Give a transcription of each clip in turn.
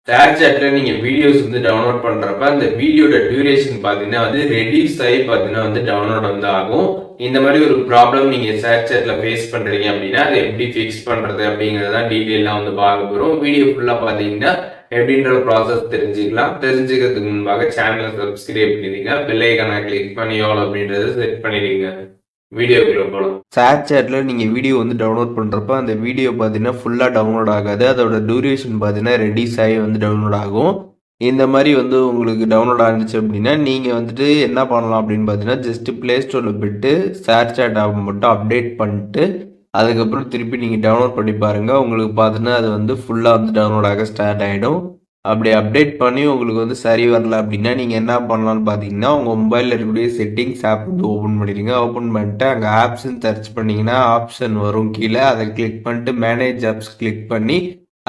Snapchatல நீங்க வீடியோஸ் வந்து டவுன்லோட் பண்றப்ப அந்த வீடியோட டியூரேஷன் பாத்தீங்கன்னா வந்து ரெடியூஸ் ஆகி பாத்தீங்கன்னா வந்து டவுன்லோட் வந்து ஆகும். இந்த மாதிரி ஒரு ப்ராப்ளம் நீங்க Snapchatல ஃபேஸ் பண்றீங்க அப்படின்னா அதை எப்படி ஃபிக்ஸ் பண்றது அப்படிங்கறத டீடைலா வந்து பார்க்க போறோம். வீடியோ ஃபுல்லா பாத்தீங்கன்னா எப்படின்ற ப்ராசஸ் தெரிஞ்சுக்கலாம். தெரிஞ்சுக்கிறதுக்கு முன்பாக சேனலை சப்ஸ்கிரைப் பண்ணிடுங்க. பெல் ஐகானை கிளிக் பண்ணி ஆல் அப்படின்றத செட் பண்ணிடுங்க. வீடியோக்குள்ள போகலாம். Snapchatல நீங்கள் வீடியோ வந்து டவுன்லோட் பண்ணுறப்ப அந்த வீடியோ பார்த்தீங்கன்னா ஃபுல்லாக டவுன்லோட் ஆகாது. அதோட டியூரேஷன் பார்த்தீங்கன்னா ரெடியூஸ் ஆகி வந்து டவுன்லோட் ஆகும். இந்த மாதிரி வந்து உங்களுக்கு டவுன்லோட் ஆனிச்சு அப்படின்னா நீங்கள் வந்துட்டு என்ன பண்ணலாம் அப்படின்னு பார்த்தீங்கன்னா ஜஸ்ட் ப்ளே ஸ்டோரில் போய்ட்டு Snapchat ஆப் மட்டும் அப்டேட் பண்ணிட்டு அதுக்கப்புறம் திருப்பி நீங்கள் டவுன்லோட் பண்ணி பாருங்கள். உங்களுக்கு பார்த்தீங்கன்னா அது வந்து ஃபுல்லாக வந்து டவுன்லோட் ஆக ஸ்டார்ட் ஆகிடும். அப்படி அப்டேட் பண்ணி உங்களுக்கு வந்து சரி வரல அப்படின்னா நீங்கள் என்ன பண்ணலான்னு பார்த்தீங்கன்னா உங்கள் மொபைலில் இருக்கக்கூடிய செட்டிங்ஸ் ஆப் வந்து ஓப்பன் பண்ணிடுங்க. ஓப்பன் பண்ணிட்டு அங்கே ஆப்ஸ்ன்னு சர்ச் பண்ணிங்கன்னா ஆப்ஷன் வரும் கீழே. அதை கிளிக் பண்ணிட்டு மேனேஜ் ஆப்ஸ் கிளிக் பண்ணி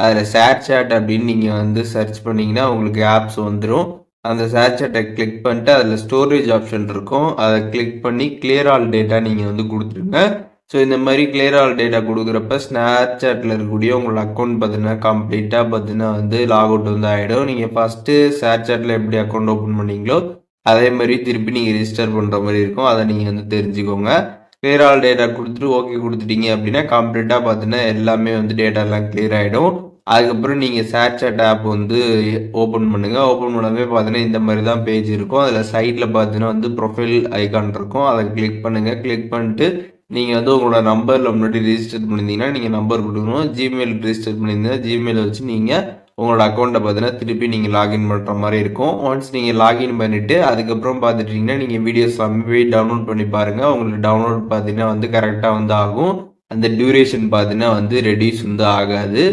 அதில் Snapchat அப்படின்னு நீங்கள் வந்து சர்ச் பண்ணிங்கன்னா உங்களுக்கு ஆப்ஸ் வந்துடும். அந்த Snapchatஐ கிளிக் பண்ணிட்டு அதில் ஸ்டோரேஜ் ஆப்ஷன் இருக்கும். அதை கிளிக் பண்ணி கிளியர் ஆல் டேட்டா நீங்கள் வந்து கொடுத்துருங்க. ஸோ இந்த மாதிரி கிளியர் ஆல் டேட்டா கொடுக்குறப்ப Snapchatல இருக்கக்கூடிய உங்களோட அக்கௌண்ட் பார்த்தீங்கன்னா கம்ப்ளீட்டாக பார்த்தீங்கன்னா வந்து லாக் அவுட் வந்து ஆகிடும். நீங்கள் ஃபஸ்ட்டு Snapchatல எப்படி அக்கௌண்ட் ஓப்பன் பண்ணீங்களோ அதே மாதிரி திருப்பி நீங்கள் ரெஜிஸ்டர் பண்ணுற மாதிரி இருக்கும். அதை நீங்கள் வந்து தெரிஞ்சுக்கோங்க. கிளியர் ஆல் டேட்டா கொடுத்துட்டு ஓகே கொடுத்துட்டீங்க அப்படின்னா கம்ப்ளீட்டாக பார்த்தீங்கன்னா எல்லாமே வந்து டேட்டாலாம் கிளியர் ஆகிடும். அதுக்கப்புறம் நீங்கள் Snapchat ஆப் வந்து ஓப்பன் பண்ணுங்கள். ஓப்பன் பண்ணவே பார்த்தீங்கன்னா இந்த மாதிரி தான் பேஜ் இருக்கும். அதில் சைடில் பார்த்தீங்கன்னா வந்து ப்ரொஃபைல் ஐகான் இருக்கும். அதை கிளிக் பண்ணுங்கள். கிளிக் பண்ணிட்டு நீங்கள் வந்து உங்களோட நம்பரில் முன்னாடி ரிஜிஸ்டர் பண்ணியிருந்தீங்கன்னா நீங்கள் நம்பர் கொடுக்கணும். ஜிமெயில் ரிஜிஸ்டர் பண்ணியிருந்தீங்கன்னா ஜிமெயிலை வச்சு நீங்கள் உங்களோட அக்கௌண்ட்டை பார்த்தீங்கன்னா திருப்பி நீங்கள் லாகின் பண்ணுற மாதிரி இருக்கும். ஒன்ஸ் நீங்கள் லாகின் பண்ணிவிட்டு அதுக்கப்புறம் பார்த்துட்டிங்கன்னா நீங்கள் வீடியோஸ் எல்லாமே போய் டவுன்லோட் பண்ணி பாருங்கள். உங்களுக்கு டவுன்லோட் பார்த்தீங்கன்னா வந்து கரெக்டாக வந்து ஆகும். அந்த டியூரேஷன் பார்த்தீங்கன்னா வந்து ரெடியூஸ் வந்து ஆகாது.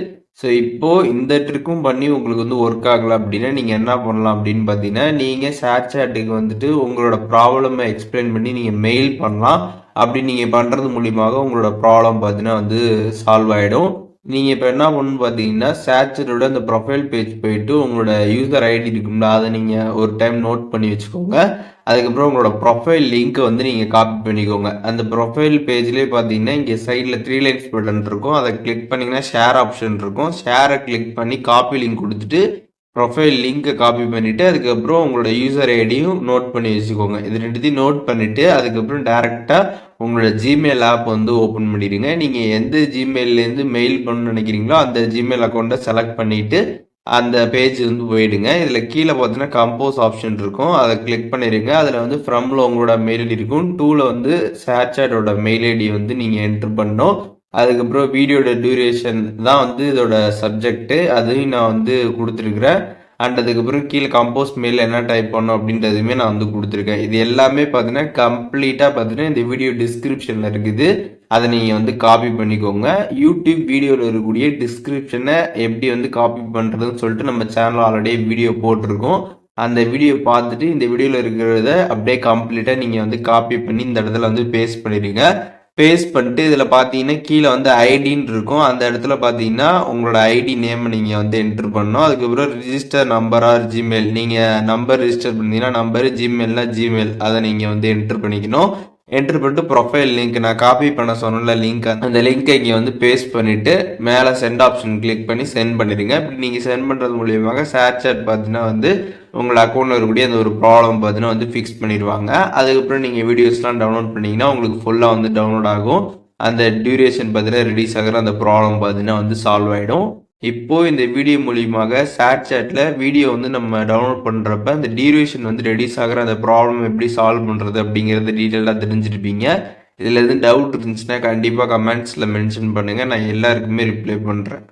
ஸோ இப்போது இந்த ட்ரிக்கும் பண்ணி உங்களுக்கு வந்து ஒர்க் ஆகலை அப்படின்னா நீங்கள் என்ன பண்ணலாம் அப்படின்னு பார்த்தீங்கன்னா நீங்கள் Snapchatக்கு வந்துட்டு உங்களோட ப்ராப்ளமை எக்ஸ்பிளைன் பண்ணி நீங்கள் மெயில் பண்ணலாம். அப்படி நீங்கள் பண்ணுறது மூலியமாக உங்களோட ப்ராப்ளம் பார்த்தீங்கன்னா வந்து சால்வ் ஆகிடும். நீங்கள் இப்போ என்ன பண்ணணும்னு பார்த்தீங்கன்னா Snapchatஓட அந்த ப்ரொஃபைல் பேஜ் போயிட்டு உங்களோட யூசர் ஐடி இருக்கும்ல அதை நீங்கள் ஒரு டைம் நோட் பண்ணி வச்சுக்கோங்க. அதுக்கப்புறம் உங்களோட ப்ரொஃபைல் லிங்க்கை வந்து நீங்கள் காப்பி பண்ணிக்கோங்க. அந்த ப்ரொஃபைல் பேஜ்லேயே பார்த்தீங்கன்னா இங்கே சைடில் 3 லைன்ஸ் பட்டன் இருக்கும். அதை கிளிக் பண்ணிங்கன்னா ஷேர் ஆப்ஷன் இருக்கும். ஷேரை கிளிக் பண்ணி காப்பி லிங்க் கொடுத்துட்டு ப்ரொஃபைல் லிங்க்கை காப்பி பண்ணிவிட்டு அதுக்கப்புறம் உங்களோட யூசர் ஐடியும் நோட் பண்ணி வச்சுக்கோங்க. இது ரெண்டுத்தையும் நோட் பண்ணிவிட்டு அதுக்கப்புறம் டேரெக்டாக உங்களோட ஜிமெயில் ஆப் வந்து ஓப்பன் பண்ணிடுங்க. நீங்கள் எந்த ஜிமெயிலேருந்து மெயில் பண்ணணும்னு நினைக்கிறீங்களோ அந்த ஜிமெயில் அக்கௌண்ட்டை செலக்ட் பண்ணிவிட்டு அந்த பேஜ் வந்து போயிடுங்க. இதில் கீழே பார்த்தீங்கன்னா கம்போஸ் ஆப்ஷன் இருக்கும். அதை கிளிக் பண்ணிடுங்க. அதில் வந்து ஃப்ரம்ல உங்களோட மெயில் ஐடி இருக்கும். 2ல வந்து Snapchatஓட மெயில் ஐடி வந்து நீங்கள் என்ட்ரு பண்ணணும். அதுக்கப்புறம் வீடியோட டியூரேஷன் தான் வந்து இதோட சப்ஜெக்ட்டு. அதையும் நான் வந்து கொடுத்துருக்குறேன். அண்ட் அதுக்கப்புறம் கீழே கம்போஸ் மெயில் என்ன டைப் பண்ணணும் அப்படின்றதுமே நான் வந்து கொடுத்துருக்கேன். இது எல்லாமே பார்த்தீங்கன்னா கம்ப்ளீட்டாக பார்த்தீங்கன்னா இந்த வீடியோ டிஸ்கிரிப்ஷனில் இருக்குது. அதை நீங்கள் வந்து காப்பி பண்ணிக்கோங்க. யூடியூப் வீடியோவில் இருக்கக்கூடிய டிஸ்கிரிப்ஷனை எப்படி வந்து காப்பி பண்ணுறதுன்னு சொல்லிட்டு நம்ம சேனல் ஆல்ரெடி வீடியோ போட்டிருக்கோம். அந்த வீடியோ பார்த்துட்டு இந்த வீடியோவில் இருக்கிறத அப்படியே கம்ப்ளீட்டாக நீங்கள் வந்து காப்பி பண்ணி இந்த இடத்துல வந்து பேஸ்ட் பண்ணிடுங்க. பேஸ்ட் பண்ணிட்டு இதில் பார்த்தீங்கன்னா கீழே வந்து ஐடின்னு இருக்கும். அந்த இடத்துல பார்த்தீங்கன்னா உங்களோட ஐடி நேம் நீங்கள் வந்து என்ட்ரு பண்ணணும். அதுக்கப்புறம் ரிஜிஸ்டர் நம்பர் ஆர் ஜிமெயில், நீங்கள் நம்பர் ரிஜிஸ்டர் பண்ணீங்கன்னா நம்பர், ஜிமெயில்னா ஜிமெயில், அதை நீங்கள் வந்து என்ட்ரு பண்ணிக்கணும். என்ட்ரு பண்ணிட்டு ப்ரொஃபைல் லிங்க் நான் காப்பி பண்ண சொன்னல லிங்க், அந்த லிங்க்கை இங்கே வந்து பேஸ்ட் பண்ணிவிட்டு மேலே சென்ட் ஆப்ஷன் கிளிக் பண்ணி சென்ட் பண்ணிடுங்க. இப்படி நீங்கள் சென்ட் பண்ணுறது மூலியமாக Snapchat பார்த்தீங்கன்னா வந்து உங்கள் அக்கௌண்ட்டில் இருக்கக்கூடிய அந்த ஒரு ப்ராப்ளம் பார்த்தீங்கன்னா வந்து ஃபிக்ஸ் பண்ணிடுவாங்க. அதுக்கப்புறம் நீங்கள் வீடியோஸ்லாம் டவுன்லோட் பண்ணிங்கன்னா உங்களுக்கு ஃபுல்லாக வந்து டவுன்லோட் ஆகும். அந்த டியூரேஷன் பார்த்தீங்கன்னா ரெடியூஸ் ஆகிற அந்த ப்ராப்ளம் பார்த்தீங்கன்னா வந்து சால்வ் ஆகிடும். இப்போது இந்த வீடியோ மூலியமாக Snapchatல வீடியோ வந்து நம்ம டவுன்லோட் பண்ணுறப்ப அந்த டியூரேஷன் வந்து ரெடியூஸ் ஆகிற அந்த ப்ராப்ளம் எப்படி சால்வ் பண்ணுறது அப்படிங்கிறத டீட்டெயிலாக தெரிஞ்சிருப்பீங்க. இதில் எதுவும் டவுட் இருந்துச்சுன்னா கண்டிப்பாக கமெண்ட்ஸில் மென்ஷன் பண்ணுங்கள். நான் எல்லாருக்குமே ரிப்ளை பண்ணுறேன்.